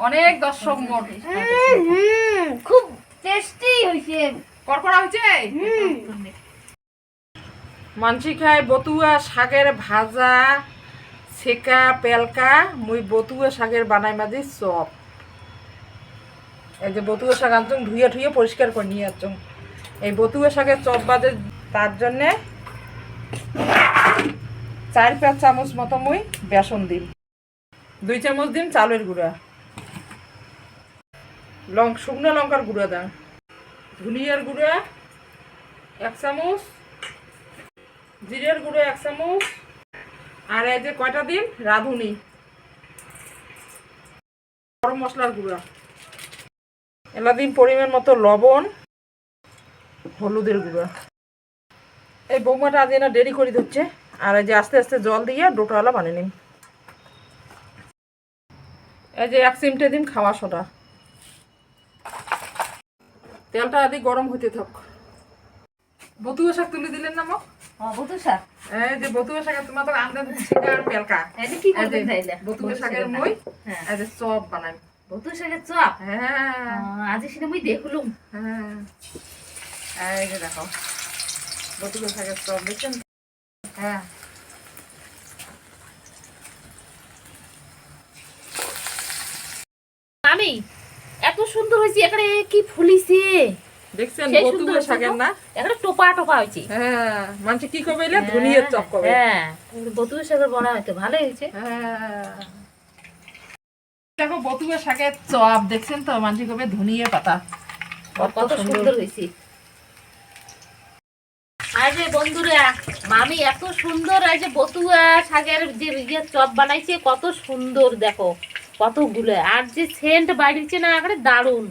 অনেক দর্শক মোট খুব টেস্টি হইছে করকরা হইছে মানসি খায় বতুয়া শাকের ভাজা সেকা পেলকা মুই বতুয়া শাকের বানাই মাঝে চপ এই যে বতুয়া শাক আনছং ধুয়ে ধুয়ে পরিষ্কার করে নিয়ে আসছং এই বতুয়া শাকের চপ বাদে তার জন্যে 4-5 চামচ মতো মুই বেসন দিম 2 চামচ দিম চালের গুঁড়া শুকনো লঙ্কার গুঁড়া দাম ধনিয়ার গুঁড়া 1 চামচ জিরের গুঁড়ো 1 চামচ আর এই যে কয়টা দিন রাঁধুনি গরম মশলার গুঁড়া এলা দিন পরিমাণ মতো লবণ হলুদের গুঁড়া এই বৌমাটা আজ না দেরি করে দিচ্ছে আর এই যে আস্তে আস্তে জল দিয়ে ডোটাওয়ালা বানিয়ে নিন এই যে 1 চিমটে দিন খাওয়া সোডা তেলটা আদি গরম হতে থাক বতুয়া শাক তুলে দিলেন না মা বতুয়া শাক এই যে বতুয়া শাক তোমার তো আন্দাজ ছিকা আর পেলকা এটা কি করতে চাইলে বতুয়া শাকের মই এই যে চপ বানাই বতুয়া শাকের চপ হ্যাঁ আজ সেটা মই দেখলুম হ্যাঁ এই যে দেখো বতুয়া শাকের চপ দেখছেন হ্যাঁ আমি এত সুন্দর হইছে এখানে কি ফুলিছে দেখছেন বতুয়া শাকের না এখানে টোপা টোপা হইছে হ্যাঁ মানুষ কি কইলে ধনিয়ার চপ কবে হ্যাঁ বতুয়া শাকের বড়া হইতে ভালো হইছে হ্যাঁ দেখো বতুয়া শাকের চপ দেখছেন তো মানুষ কবে ধনিয়া পাতা কত সুন্দর হইছে আর যে বন্ধুরা মামি এত সুন্দর এই যে বতুয়া শাকের যে চপ বানাইছে কত সুন্দর দেখো কতগুলো আর যে সেন্ট বাইরেছে না একেবারে দারুণ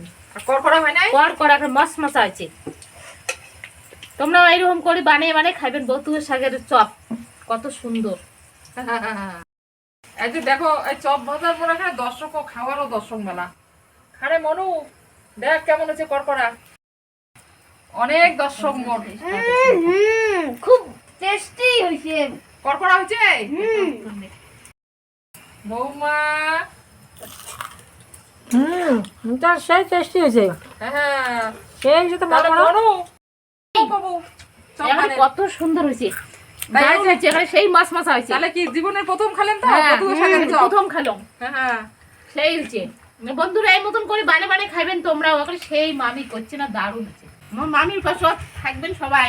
করকরা হয় নাই করকরা একটা মশমশা আছে তোমরা এইরকম করে বানিয়ে বানিয়ে খাইবেন বতুয়া শাকের চপ কত সুন্দর এই যে দেখো এই চপ ভাজার পর এখানে দর্শক খাওয়ারও দর্শক মেলা খারে মনু দেখ কেমন হচ্ছে করকরা অনেক দর্শক মোট খুব টেস্টি হইছে করকরা হইছে বৌমা এটা সেই টেস্টি হয়েছে হ্যাঁ সেই সাথে তাহলে মনু বাবু চপ এখানে বানাই। কত সুন্দর হইছে দারুণ হইছে এখানে সেই মশমশা হইছে তাহলে কি জীবনের প্রথম খেলেন তো হ্যাঁ, বতুয়া শাকের চপ প্রথম খেলাম হ্যাঁ সেই হচ্ছে বন্ধুরা এই মতন করে বানিয়ে বানিয়ে খাইবেন তোমরা ওখানে সেই মামি করছে না দারুণ হচ্ছে আমার মামির পাশে থাকবেন সবাই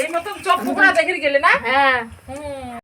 এই মতন চপ পকোড়া দেখে গেলে না হ্যাঁ হুম